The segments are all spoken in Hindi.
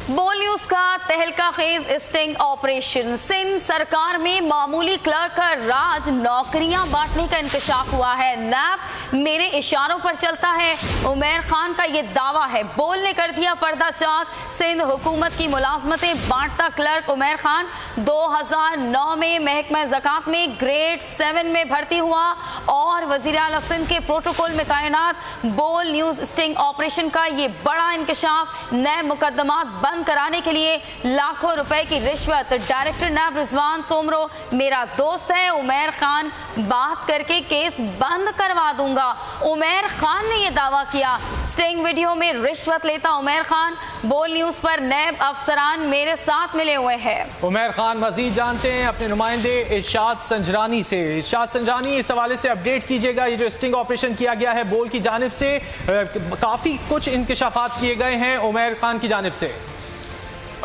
बोल न्यूज का तहलका खेज स्टिंग ऑपरेशन। सिंध सरकार में मामूली क्लर्क का राज, नौकरियां बांटने का इंकशाफ हुआ है। नैब मेरे इशारों पर चलता है, उमैर खान का ये दावा है। बोल ने कर दिया पर्दा चाक। सिंध हुकूमत की मुलाजमतें बांटता क्लर्क उमैर खान 2009 में महकमा ज़कात में ग्रेड 7 में भर्ती हुआ और वजीर आला सिंध के प्रोटोकॉल में तैनात। बोल न्यूज स्टिंग ऑपरेशन का ये बड़ा इंकशाफ। नए मुकदमात बंद कराने के लिए लाखों रुपए की रिश्वत। डायरेक्टर नैब रिजवान सोमरो मेरा दोस्त है, उमैर खान बात करके केस बंद करवा दूंगा। उमैर खान ने यह दावा किया। स्टिंग वीडियो में रिश्वत लेता उमैर खान। बोल न्यूज पर नैब अफसरान मेरे साथ मिले हुए हैं। उमैर खान मजीद जानते हैं अपने नुमाइंदे इरशाद संजरानी से। इरशाद संजरानी, इस हवाले से अपडेट कीजिएगा। ये जो स्टिंग ऑपरेशन किया गया है बोल की जानिब से, काफी कुछ इंकशाफात किए गए हैं उमैर खान की जानिब से।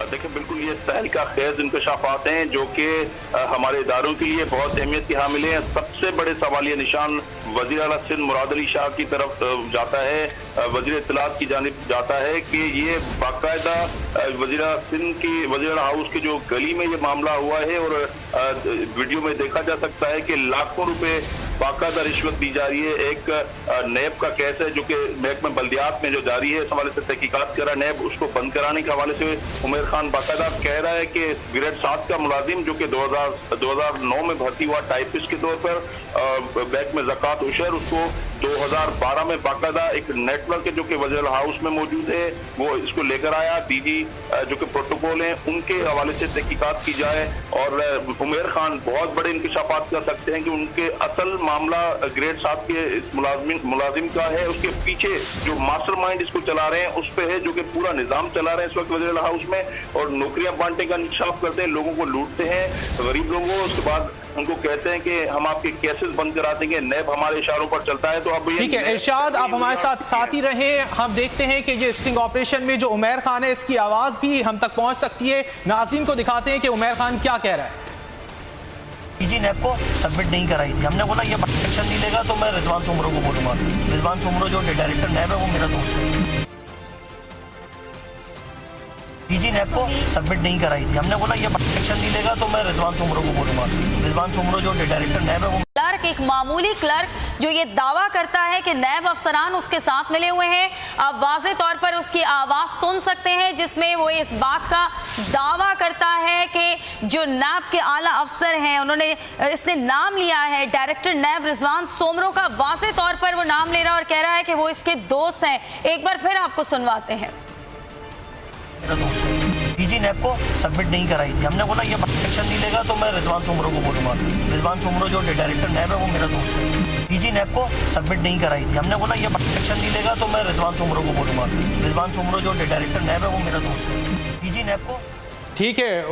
देखिए, बिल्कुल ये तहलका खेज इंकशाफात हैं जो कि हमारे इदारों के लिए बहुत अहमियत के हामिल हैं। सबसे बड़े सवालिया निशान वज़ीर आला सिंध मुराद अली शाह की तरफ जाता है, वज़ीर इत्तलात की जानिब जाता है कि ये बाकायदा वज़ीर आला सिंध की वज़ीर आला हाउस के जो गली में ये मामला हुआ है और वीडियो में देखा जा सकता है कि लाखों रुपए बाकायदा रिश्वत दी जा रही है। एक नैब का केस है जो कि महकमा बल्दियात में जो जारी है, इस हवाले से तहकीकात कर रहा है नैब, उसको बंद कराने के हवाले से उमैर खान बाकायदा कह रहा है कि ग्रेड 7 का मुलाजिम जो कि 2009 में भर्ती हुआ टाइपिस्ट के तौर पर बैंक में ज़कात उशर, उसको 2012 में बाकायदा एक नेटवर्क है जो कि वज़ीर हाउस में मौजूद है, वो इसको लेकर आया। डीजी जो कि प्रोटोकॉल हैं उनके हवाले से तहकीकात की जाए। और उमैर खान बहुत बड़े इंकशाफात कर सकते हैं कि उनके असल मामला ग्रेड 7 के इस मुलाजिम का है, उसके पीछे जो मास्टरमाइंड इसको चला रहे हैं उस पे है, जो कि पूरा निजाम चला रहे हैं इस वक्त वज़ीर हाउस में, और नौकरियां बांटने का इंकशाफ करते हैं, लोगों को लूटते हैं, गरीब लोगों को। उसके बाद उनको कहते हैं कि हम आपके केसेस बंद करा देंगे, नैब हमारे इशारों पर चलता है। तो अब ठीक है इरशाद, आप हमारे साथ ही रहें। हम देखते हैं कि ये स्टिंग ऑपरेशन में जो उमैर खान है इसकी आवाज भी हम तक पहुंच सकती है। नाज़रीन को दिखाते हैं कि उमैर खान क्या कह रहा है। डीजी नैब को सबमिट नहीं कराई थी। हमने बोला ये एक्शन नहीं लेगा तो मैं रिजवान सोमरो को बोलूंगा। रिजवान सोमरो जो डायरेक्टर नैब है वो मेरा दोस्त है। डीजी नैब को सबमिट नहीं कराई थी। हमने बोला ये एक्शन नहीं लेगा तो मैं रिजवान सोमरो को बोलूंगा। रिजवान सोमरो जो डायरेक्टर नैब है वो क्लर्क, एक मामूली क्लर्क जो ये दावा करता है कि नैब अफसरान उसके साथ मिले हुए हैं। आप वाज़े तौर पर उसकी आवाज सुन सकते हैं जिसमें वो इस बात का दावा करता है कि जो नैब के आला अफसर हैं उन्होंने इसने नाम लिया है डायरेक्टर नैब रिजवान सोमरो का। वाज़े तौर पर वो नाम ले रहा है और कह रहा है कि वो इसके दोस्त हैं। एक बार फिर आपको सुनवाते हैं। मेरा दोस्त है। डीजी नैब को सबमिट नहीं कराई थी। हमने बोला ये एक्शन नहीं लेगा तो मैं रिजवान सोमरो को बोलूंगा। रिजवान सोमरो जो डायरेक्टर नैब है वो मेरा दोस्त है। डीजी नैब को सबमिट नहीं कराई थी। हमने बोला ये एक्शन नहीं लेगा तो मैं रिजवान सोमरो को बोलूंगा। रिजवान सोमरो जो डायरेक्टर नैब है वो मेरा दोस्त है। डीजी नैब को ठीक है।